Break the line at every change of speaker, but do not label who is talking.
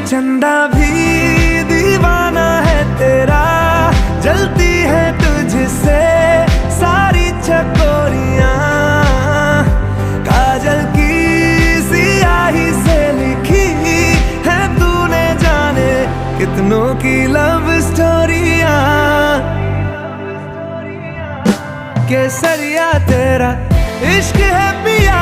चंदा भी दीवाना है तेरा, जलती है तुझसे सारी चकोरियां। काजल की सियाही से लिखी है तूने जाने कितनों की लव स्टोरियां। केसरिया तेरा इश्क है पिया,